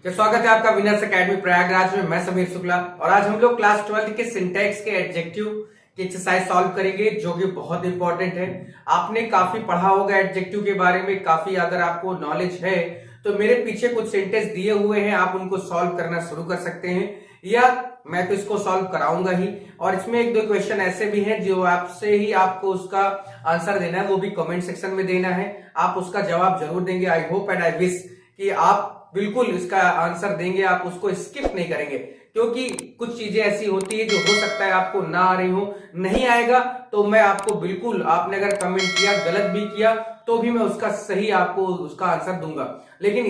तो स्वागत है आपका विनर्स एकेडमी प्रयागराज में। मैं समीर शुक्ला और आज हम लोग क्लास 12 के सिंटैक्स के एडजेक्टिव की एक्सरसाइज सॉल्व करेंगे जो कि बहुत इंपॉर्टेंट है। आपने काफी पढ़ा होगा एडजेक्टिव के बारे में, काफी अगर आपको नॉलेज है तो मेरे पीछे कुछ सेंटेंस दिए हुए हैं, आप उनको सॉल्व करना शुरू कर सकते हैं या मैं तो इसको सॉल्व कराऊंगा ही। और इसमें एक दो क्वेश्चन ऐसे भी हैं जो आपसे ही आपको उसका आंसर देना है, वो भी कमेंट सेक्शन में देना है। आप उसका जवाब जरूर देंगे। I hope and I wish कि आप बिल्कुल इसका आंसर देंगे, आप उसको स्किप नहीं करेंगे, क्योंकि कुछ चीजें ऐसी होती है जो हो सकता है आपको ना आ रही हो। नहीं आएगा तो मैं आपको बिल्कुल, आपने अगर कमेंट किया गलत भी किया तो भी मैं उसका सही आपको उसका आंसर दूंगा। लेकिन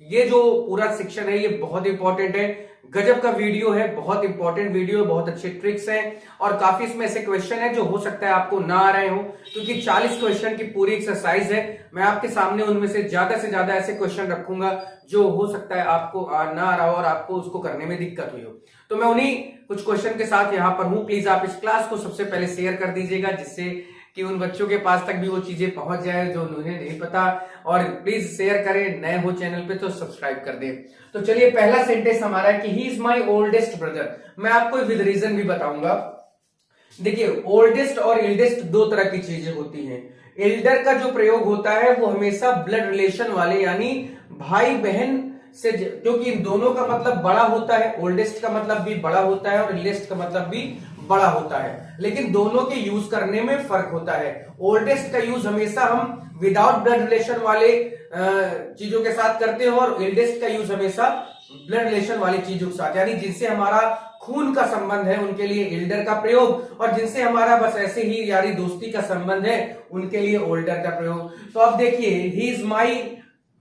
ये जो पूरा सेक्शन है ये बहुत इंपॉर्टेंट है, गजब का वीडियो है, बहुत इंपॉर्टेंट वीडियो है, बहुत अच्छे ट्रिक्स हैं और काफी इसमें ऐसे क्वेश्चन है जो हो सकता है आपको ना आ रहे हो, क्योंकि 40 क्वेश्चन की पूरी एक्सरसाइज है। मैं आपके सामने उनमें से ज्यादा ऐसे क्वेश्चन रखूंगा जो हो सकता है आपको ना आ रहा हो और आपको उसको करने में दिक्कत हुई हो। तो मैं उन्हीं कुछ क्वेश्चन के साथ यहाँ पर हूं। प्लीज आप इस क्लास को सबसे पहले शेयर कर दीजिएगा, जिससे कि उन बच्चों के पास तक भी वो चीजें पहुंच जाए जो उन्हें नहीं पता। और प्लीज शेयर करें, नए हो चैनल पे तो सब्सक्राइब कर दें। तो चलिए, पहला सेंटेंस हमारा है कि he is my oldest brother. मैं आपको विद रीजन भी बताऊंगा। देखिए, ओल्डेस्ट और एल्डेस्ट दो तरह की चीजें होती हैं। एल्डर का जो प्रयोग होता है वो हमेशा ब्लड रिलेशन वाले यानी भाई बहन से, क्योंकि इन दोनों का मतलब बड़ा होता है। ओल्डेस्ट का मतलब भी बड़ा होता है और एल्डेस्ट का मतलब भी बड़ा होता है, लेकिन दोनों के यूज करने में फर्क होता है। ओल्डेस्ट का यूज हमेशा हम विदाउट ब्लड रिलेशन वाले चीजों के साथ करते हैं और एल्डेस्ट का यूज हमेशा ब्लड रिलेशन वाली चीजों के साथ, यानी जिनसे हमारा खून का संबंध है उनके लिए एल्डर का प्रयोग, और जिनसे हमारा बस ऐसे ही यारी दोस्ती का संबंध है उनके लिए ओल्डर का प्रयोग। तो अब देखिए, he is my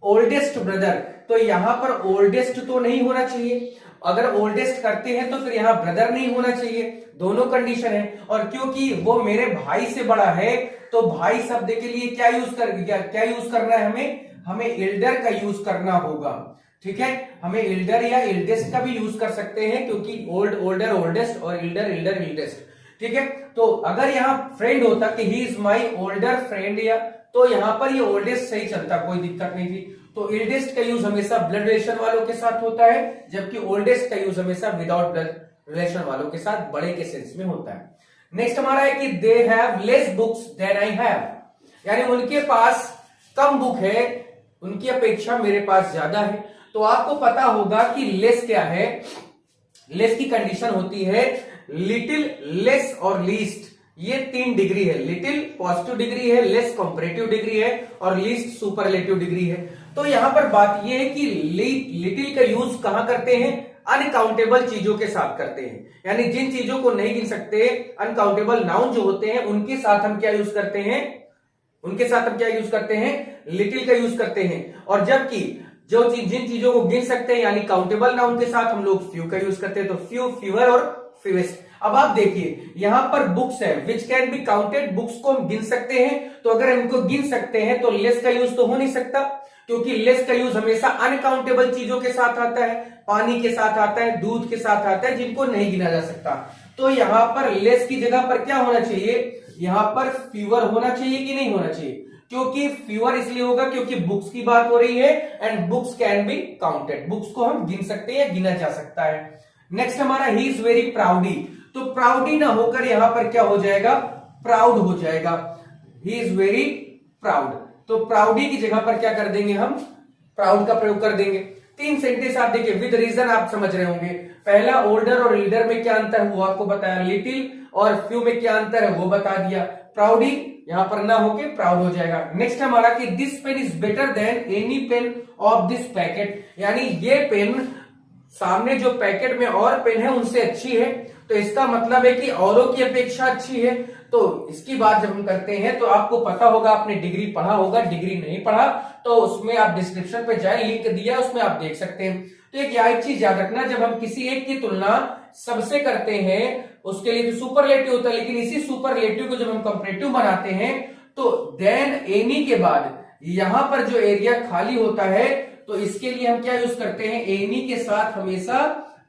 oldest brother, तो यहां पर ओल्डेस्ट तो नहीं होना चाहिए। अगर ओल्डेस्ट करते हैं तो फिर यहाँ ब्रदर नहीं होना चाहिए, दोनों कंडीशन है। और क्योंकि वो मेरे भाई से बड़ा है तो भाई शब्द के लिए क्या यूज करना है, हमें एल्डर का यूज करना होगा। ठीक है, हमें एल्डर या एल्डेस्ट का भी यूज कर सकते हैं, क्योंकि ओल्डर ओल्डेस्ट और एल्डर एल्डेस्ट। ठीक है, तो अगर यहाँ फ्रेंड होता कि he is my older friend, या तो यहां पर ये ओल्डेस्ट सही चलता, कोई दिक्कत नहीं थी। तो एल्डेस्ट का यूज हमेशा ब्लड रिलेशन वालों के साथ होता है, जबकि ओल्डेस्ट का यूज हमेशा विदाउट ब्लड रिलेशन वालों के साथ बड़े के सेंस में होता है। नेक्स्ट हमारा है कि they have less books than I have, यानी उनके पास कम बुक है, उनकी अपेक्षा मेरे पास ज्यादा है। तो आपको पता होगा कि लेस क्या है। लेस की कंडीशन होती है लिटिल, लेस और लीस्ट। ये 3 डिग्री है। लिटिल पॉजिटिव डिग्री है, लेस कंपैरेटिव डिग्री है और लीस्ट सुपरलेटिव डिग्री है। तो यहां पर बात यह है कि लिटिल का यूज कहां करते हैं, अनकाउंटेबल चीजों के साथ करते हैं, यानी जिन चीजों को नहीं गिन सकते, अनकाउंटेबल नाउन जो होते हैं उनके साथ हम क्या यूज करते हैं, लिटिल का यूज करते हैं। और जबकि जिन चीजों को गिन सकते हैं यानी काउंटेबल नाउन के साथ हम लोग फ्यू का यूज करते हैं। तो फ्यू, फ्यूअर और फ्यूएस्ट। अब आप देखिए, यहां पर बुक्स है which can be counted, books को हम गिन सकते हैं। तो अगर इनको गिन सकते हैं तो लेस का यूज तो हो नहीं सकता, क्योंकि लेस का यूज हमेशा अनकाउंटेबल चीजों के साथ आता है, पानी के साथ आता है, दूध के साथ आता है, जिनको नहीं गिना जा सकता। तो यहां पर लेस की जगह पर क्या होना चाहिए, यहां पर फ्यूअर होना चाहिए कि नहीं होना चाहिए, क्योंकि फ्यूअर इसलिए होगा क्योंकि बुक्स की बात हो रही है and books can be counted, books को हम गिन सकते हैं या गिना जा सकता है। नेक्स्ट हमारा ही इज वेरी प्राउडी, तो प्राउडी ना होकर यहां पर क्या हो जाएगा, प्राउड हो जाएगा। ही इज वेरी प्राउड, तो प्राउडी की जगह पर क्या कर देंगे, हम प्राउड का प्रयोग कर देंगे। 3 सेंटेंस आप देखिए, विद रीजन आप समझ रहे होंगे। पहला, ओल्डर और एल्डर में क्या अंतर है वो आपको बताया, लिटिल और फ्यू में क्या अंतर है वो बता दिया। प्राउडी यहां पर ना होके प्राउड हो जाएगा। नेक्स्ट हमारा कि this pen is better than any pen of this packet, यानी ये पेन सामने जो पैकेट में और पेन है उनसे अच्छी है, तो इसका मतलब है कि औरों की अपेक्षा अच्छी है। तो इसकी बात जब हम करते हैं तो आपको पता होगा, आपने डिग्री पढ़ा होगा, डिग्री नहीं पढ़ा तो उसमें आप डिस्क्रिप्शन पे जाए, लिंक दिया उसमें आप देख सकते हैं। तो एक चीज याद रखना, जब हम किसी एक की तुलना सबसे करते हैं उसके लिए तो सुपरलेटिव होता है, लेकिन इसी सुपरलेटिव को जब हम कंपैरेटिव बनाते हैं तो देन एनी के बाद यहां पर जो एरिया खाली होता है तो इसके लिए हम क्या यूज करते हैं, एनी के साथ हमेशा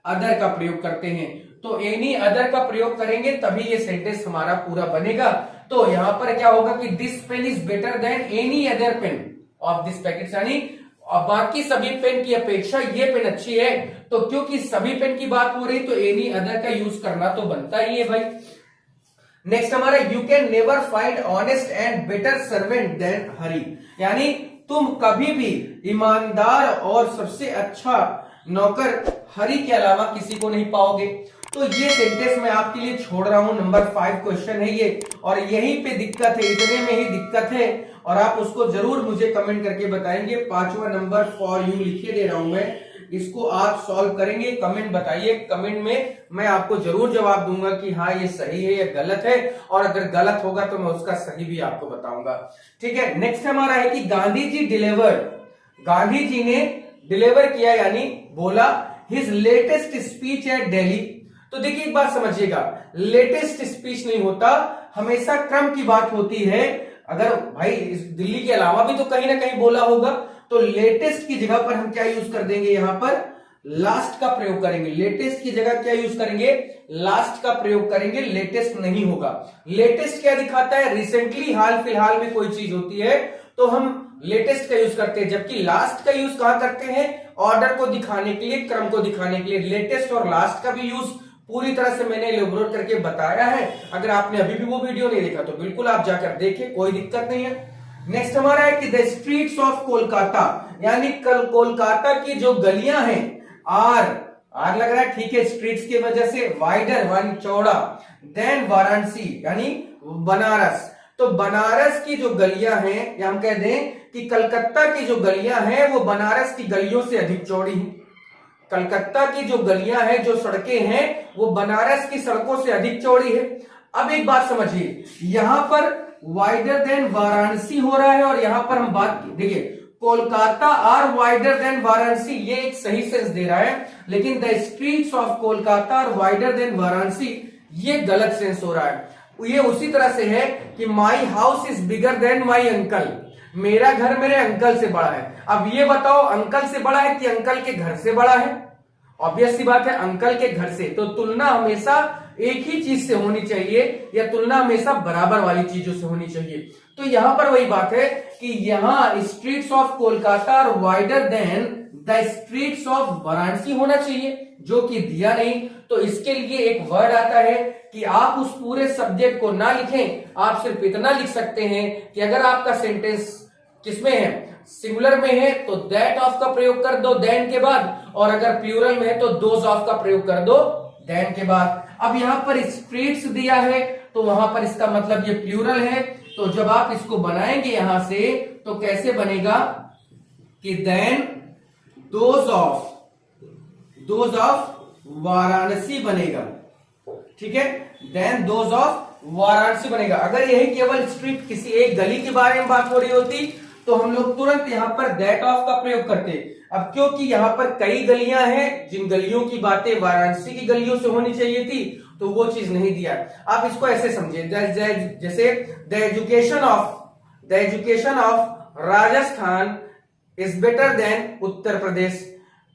अदर का प्रयोग करते हैं। तो एनी अदर का प्रयोग करेंगे तभी ये सेंटेंस हमारा पूरा बनेगा। तो यहां पर क्या होगा कि this pen is better than any other pen of this packet, यानी और बाकी सभी पेन की अपेक्षा ये पेन अच्छी है, तो क्योंकि सभी पेन की बात हो रही तो एनी अदर का यूज करना तो बनता ही है भाई। नेक्स्ट हमारा you can never find honest and better servant than Hari, यानी तुम कभी भी ईमानदार और सबसे अच्छा नौकर हरी के अलावा किसी को नहीं पाओगे। तो ये सेंटेंस मैं आपके लिए छोड़ रहा हूं, नंबर 5 क्वेश्चन है ये, और यहीं पे दिक्कत है, इतने में ही दिक्कत है, और आप उसको जरूर मुझे कमेंट करके बताएंगे। 5वां नंबर फॉर यू लिखे दे रहा हूं मैं, इसको आप सॉल्व करेंगे, कमेंट बताइए, कमेंट में मैं आपको जरूर जवाब दूंगा कि हाँ ये सही है या गलत है, और अगर गलत होगा तो मैं उसका सही भी आपको बताऊंगा। ठीक है, नेक्स्ट हमारा है कि गांधी जी डिलीवर, गांधी जी ने डिलीवर किया यानी बोला his latest speech at Delhi. तो देखिए एक बात समझिएगा, लेटेस्ट स्पीच नहीं होता, हमेशा क्रम की बात होती है। अगर भाई दिल्ली के अलावा भी तो कहीं ना कहीं बोला होगा, तो लेटेस्ट की जगह पर हम क्या यूज कर देंगे, यहां पर लास्ट का प्रयोग करेंगे। लेटेस्ट की जगह क्या यूज करेंगे, लास्ट का प्रयोग करेंगे, लेटेस्ट नहीं होगा। लेटेस्ट क्या दिखाता है, रिसेंटली, हाल फिलहाल में कोई चीज होती है तो हम लेटेस्ट का यूज करते हैं, जबकि लास्ट का यूज कहां करते हैं, ऑर्डर को दिखाने के लिए, क्रम को दिखाने के लिए। लेटेस्ट और लास्ट का भी यूज पूरी तरह से मैंने एलेबोरेट करके बताया है, अगर आपने अभी भी वो वीडियो नहीं देखा तो बिल्कुल आप जाकर देखें, कोई दिक्कत नहीं है। नेक्स्ट हमारा है कि द स्ट्रीट्स ऑफ कोलकाता, यानी कल कोलकाता की जो गलियां हैं, आर लग रहा है, ठीक है, स्ट्रीट्स की वजह से, वाइडर वन चौड़ा, देन वाराणसी यानी बनारस। तो बनारस की जो गलियां हैं, या हम कह दें कि कलकत्ता की जो गलियां हैं वो बनारस की गलियों से अधिक चौड़ी हैं। कलकत्ता की जो गलियां हैं, जो सड़कें हैं, वो बनारस की सड़कों से अधिक चौड़ी है। अब एक बात समझिए, यहां पर वाइडर देन वाराणसी हो रहा है, और यहां पर हम बात देखिए, Kolkata are wider than Varanasi, ये एक सही सेंस दे रहा है, लेकिन the streets of Kolkata are wider than Varanasi, ये गलत सेंस हो रहा है। ये उसी तरह से है कि my house is bigger than my uncle, मेरा घर मेरे अंकल से बड़ा है। अब ये बताओ, अंकल से बड़ा है कि अंकल के घर से बड़ा है? ऑब्वियस सी बात है, अंकल के घर से। तो तुलना हमेशा एक ही चीज से होनी चाहिए, या तुलना हमेशा बराबर वाली चीजों से होनी चाहिए। तो यहां पर वही बात है कि यहां streets of Kolkata are wider than the streets of Varanasi होना चाहिए, जो कि दिया नहीं। तो इसके लिए एक वर्ड आता है कि आप उस पूरे सब्जेक्ट को ना लिखें, आप सिर्फ इतना लिख सकते हैं कि अगर आपका सेंटेंस किसमें है, सिंगुलर में है, तो दैट ऑफ का प्रयोग कर दो देन के बाद, और अगर प्लूरल में है तो दोज ऑफ का प्रयोग कर दो देन के बाद। अब यहां पर स्ट्रीट्स दिया है, तो वहां पर इसका मतलब ये प्लूरल है, तो जब आप इसको बनाएंगे यहां से, तो कैसे बनेगा कि देन दोज ऑफ वाराणसी बनेगा। ठीक है, देन दोज ऑफ वाराणसी बनेगा। अगर यही केवल स्ट्रीट किसी एक गली के बारे में बात हो रही होती तो हम लोग तुरंत यहां पर दैट ऑफ का प्रयोग करते। अब क्योंकि यहां पर कई गलियां हैं, जिन गलियों की बातें वाराणसी की गलियों से होनी चाहिए थी, तो वो चीज नहीं दिया। आप इसको ऐसे समझिए, जैसे the education of Rajasthan is better than Uttar Pradesh.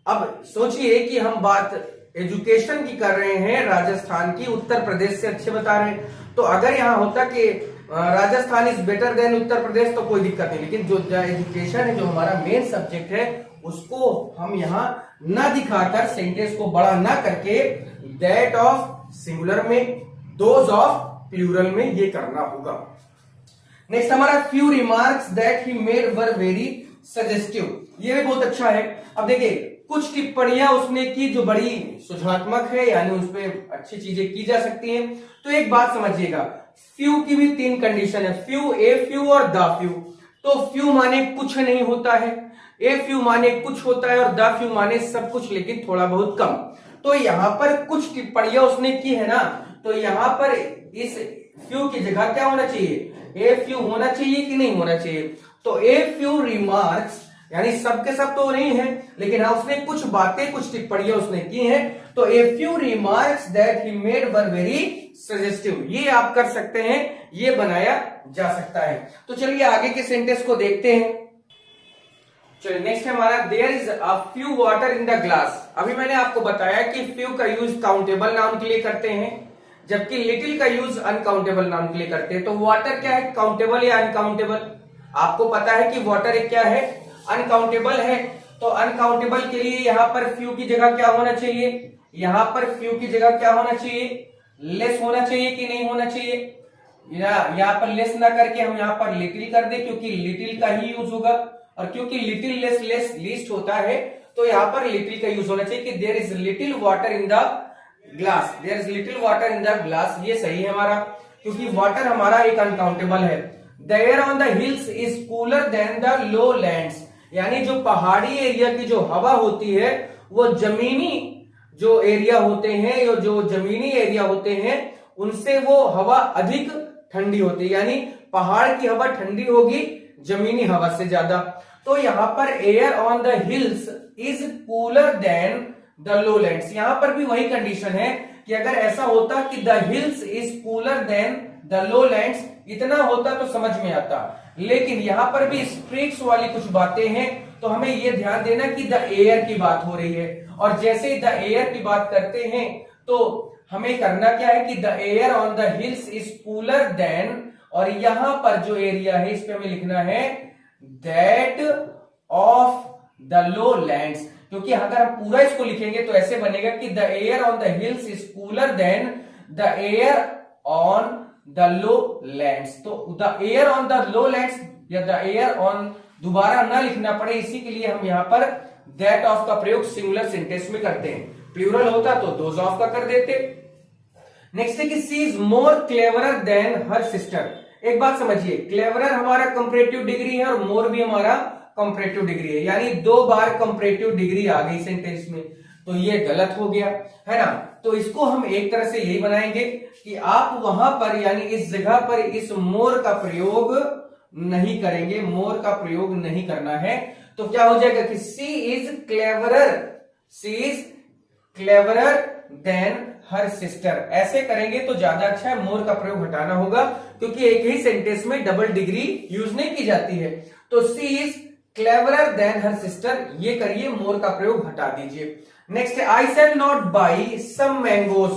अब सोचिए कि हम बात एजुकेशन की कर रहे हैं राजस्थान की, उत्तर प्रदेश से अच्छे बता रहे हैं। तो अगर यहां होता कि Rajasthan is better than Uttar प्रदेश तो कोई दिक्कत नहीं, लेकिन जो एजुकेशन है, जो हमारा मेन सब्जेक्ट है, उसको हम यहां ना दिखाकर, सेंटेंस को बड़ा ना करके, दैट ऑफ सिंगुलर में, दोज ऑफ प्लूरल में ये करना होगा। नेक्स्ट हमारा few remarks that he made were very suggestive, ये भी बहुत अच्छा है। अब देखिए, कुछ टिप्पणियां उसने की जो बड़ी सुझात्मक है, यानी उस पर अच्छी चीजें की जा सकती हैं। तो एक बात समझिएगा, फ्यू की भी 3 कंडीशन है, फ्यू, ए फ्यू और द फ्यू। तो फ्यू माने कुछ नहीं होता है, ए फ्यू माने कुछ होता है, और द फ्यू माने सब कुछ लेकिन थोड़ा बहुत कम। तो यहां पर कुछ टिप्पणियां उसने की है ना, तो यहां पर इस फ्यू की जगह क्या होना चाहिए, ए फ्यू होना चाहिए कि नहीं होना चाहिए? तो ए फ्यू रिमार्क्स, यानी सब के सब तो नहीं है, लेकिन हाँ उसने कुछ बातें, कुछ टिप्पणियां उसने की हैं। तो a few remarks that he made were very suggestive, ये आप कर सकते हैं, ये बनाया जा सकता है। तो चलिए आगे के सेंटेंस को देखते हैं। चलिए नेक्स्ट है हमारा, there is a few water in the glass. अभी मैंने आपको बताया कि फ्यू का यूज काउंटेबल नाउन के लिए करते हैं, जबकि लिटिल का यूज अनकाउंटेबल नाउन के लिए करते हैं। तो वाटर क्या है, काउंटेबल या अनकाउंटेबल? आपको पता है कि वाटर एक क्या है, अनकाउंटेबल है, तो अनकाउंटेबल के लिए यहाँ पर फ्यू की जगह क्या होना चाहिए, यहाँ पर फ्यू की जगह क्या होना चाहिए, लेस होना चाहिए कि नहीं होना चाहिए, यहाँ पर लेस ना करके हम यहाँ पर लिटिल कर दे, क्योंकि लिटिल का ही यूज होगा, और क्योंकि लिटिल लेस लेस लीस्ट होता है तो यहाँ पर लिटिल का यूज होना चाहिए कि there is little water in the glass, there is little water in the glass, ये सही है हमारा, क्योंकि वाटर हमारा एक अनकाउंटेबल है। The air on the hills is cooler than the low lands, यानी जो पहाड़ी एरिया की जो हवा होती है वो जमीनी जो एरिया होते हैं, या जो जमीनी एरिया होते हैं उनसे वो हवा अधिक ठंडी होती है, यानी पहाड़ की हवा ठंडी होगी जमीनी हवा से ज्यादा। तो यहाँ पर air on the hills is cooler than the lowlands, यहां पर भी वही कंडीशन है कि अगर ऐसा होता कि the hills is cooler than the lowlands, इतना होता तो समझ में आता, लेकिन यहां पर भी स्ट्रीक्स वाली कुछ बातें हैं, तो हमें यह ध्यान देना कि द एयर की बात हो रही है, और जैसे ही द एयर की बात करते हैं तो हमें करना क्या है कि the air on the hills is cooler then, और यहां पर जो एरिया है इस पे हमें लिखना है that of the low lands, क्योंकि अगर हम पूरा इसको लिखेंगे तो ऐसे बनेगा कि the air on the hills is cooler than the air on the lowlands. तो the air on the lowlands या द एयर ऑन दोबारा ना लिखना पड़े, इसी के लिए हम यहां पर दैट ऑफ का प्रयोग सिंगुलर सेंटेंस में करते हैं, प्लूरल होता तो दोज ऑफ का कर देते। नेक्स्ट है कि she is more cleverer than her sister. एक बात समझिए, क्लेवरर हमारा कंपैरेटिव डिग्री है और मोर भी हमारा कंपैरेटिव डिग्री है, यानी 2 बार कंपैरेटिव डिग्री आ गई सेंटेंस में, तो ये गलत हो गया है ना। तो इसको हम एक तरह से यही बनाएंगे कि आप वहां पर यानी इस जगह पर इस मोर का प्रयोग नहीं करेंगे, मोर का प्रयोग नहीं करना है। तो क्या हो जाएगा कि she is cleverer than her sister, ऐसे करेंगे तो ज्यादा अच्छा है, मोर का प्रयोग हटाना होगा, क्योंकि एक ही सेंटेंस में डबल डिग्री यूज नहीं की जाती है। तो she is cleverer than her sister, ये करिए, मोर का प्रयोग हटा दीजिए। नेक्स्ट है I shall not buy some mangoes.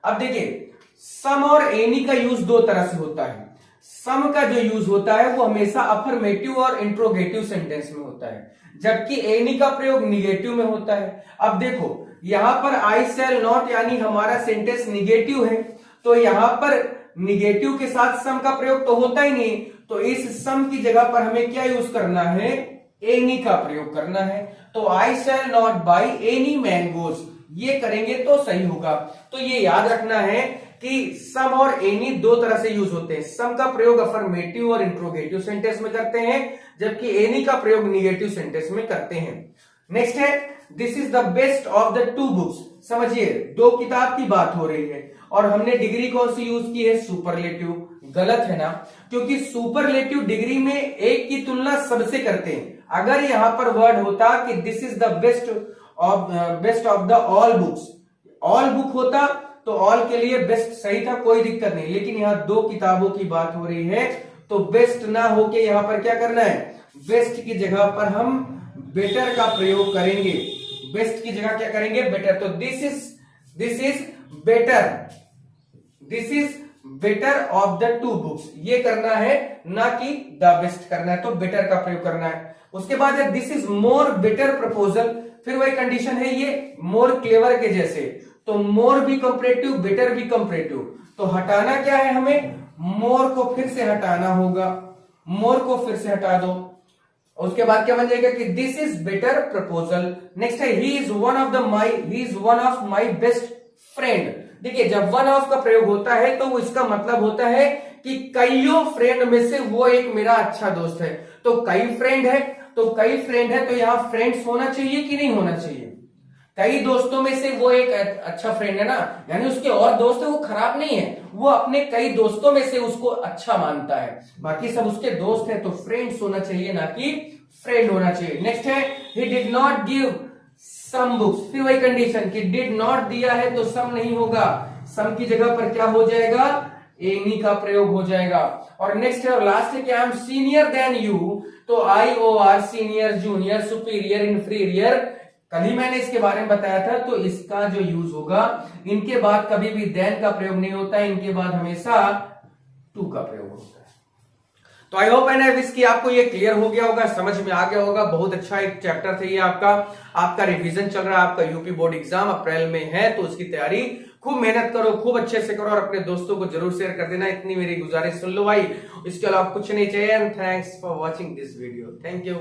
अब देखिए, सम और एनी का यूज 2 तरह से होता है। सम का जो यूज होता है वो हमेशा अफर्मेटिव और इंट्रोगेटिव सेंटेंस में होता है, जबकि एनी का प्रयोग निगेटिव में होता है। अब देखो यहां पर आई शैल नॉट यानी हमारा सेंटेंस निगेटिव है, तो यहां पर निगेटिव के साथ सम का प्रयोग तो होता ही नहीं, तो इस सम की जगह पर हमें क्या यूज करना है, एनी का प्रयोग करना है। तो I shall not buy any mangoes, ये करेंगे तो सही होगा। तो ये याद रखना है कि सम और एनी 2 तरह से यूज होते हैं, सम का प्रयोग अफर्मेटिव और इंट्रोगेटिव सेंटेंस में करते हैं, जबकि एनी का प्रयोग निगेटिव सेंटेंस में करते हैं। नेक्स्ट है this is the best of the 2 books. समझिए 2 किताब की बात हो रही है और हमने डिग्री कौन सी यूज की है, सुपरलेटिव। गलत है ना, क्योंकि सुपरलेटिव डिग्री में एक की तुलना सबसे करते हैं। अगर यहां पर वर्ड होता कि this is the best of the all books, all book होता तो ऑल के लिए बेस्ट सही था, कोई दिक्कत नहीं, लेकिन यहां 2 किताबों की बात हो रही है, तो बेस्ट ना होके यहां पर क्या करना है, बेस्ट की जगह पर हम बेटर का प्रयोग करेंगे। बेस्ट की जगह क्या करेंगे, बेटर। तो this is better of the 2 books, ये करना है, ना कि द बेस्ट करना है, तो बेटर का प्रयोग करना है। उसके बाद है this is more better proposal, फिर वही कंडीशन है, ये मोर क्लेवर के जैसे, तो मोर भी कंपैरेटिव, बेटर भी कंपैरेटिव, तो हटाना क्या है, हमें मोर को फिर से हटाना होगा, मोर को फिर से हटा दो। उसके बाद क्या बन जाएगा कि this is better proposal. Next है he is one of my best friend. देखिए जब वन ऑफ का प्रयोग होता है तो वो इसका मतलब होता है कि कईयों फ्रेंड में से वो एक मेरा अच्छा दोस्त है। तो कई फ्रेंड है तो यहां फ्रेंड्स होना चाहिए कि नहीं होना चाहिए, कई दोस्तों में से वो एक अच्छा फ्रेंड है ना, यानी उसके और दोस्त है वो खराब नहीं है, वो अपने कई दोस्तों में से उसको अच्छा मानता है, बाकी सब उसके दोस्त है, तो फ्रेंड्स होना चाहिए ना कि फ्रेंड होना चाहिए। नेक्स्ट है he did not give some books, फिर वही कंडीशन कि डिड नॉट दिया है तो सम नहीं होगा, सम की जगह पर क्या हो जाएगा, एनी का प्रयोग हो जाएगा। और नेक्स्ट है और लास्ट है कि I am senior then you, तो IOR senior, junior, superior, inferior, कल ही मैंने इसके बारे में बताया था, तो इसका जो यूज होगा, इनके बाद कभी भी देन का प्रयोग नहीं होता है, इनके बाद हमेशा टू का प्रयोग होता है। तो I hope and I wish कि आपको ये क्लियर हो गया होगा, समझ में आ गया होगा। बहुत अच्छा एक चैप्टर था ये आपका रिवीजन चल रहा है, आपका यूपी बोर्ड एग्जाम अप्रैल में है, तो उसकी तैयारी खूब मेहनत करो, खूब अच्छे से करो और अपने दोस्तों को जरूर शेयर कर देना। इतनी मेरी गुजारिश सुन लो भाई, इसके अलावा कुछ नहीं चाहिए। And thanks for watching this video. Thank you.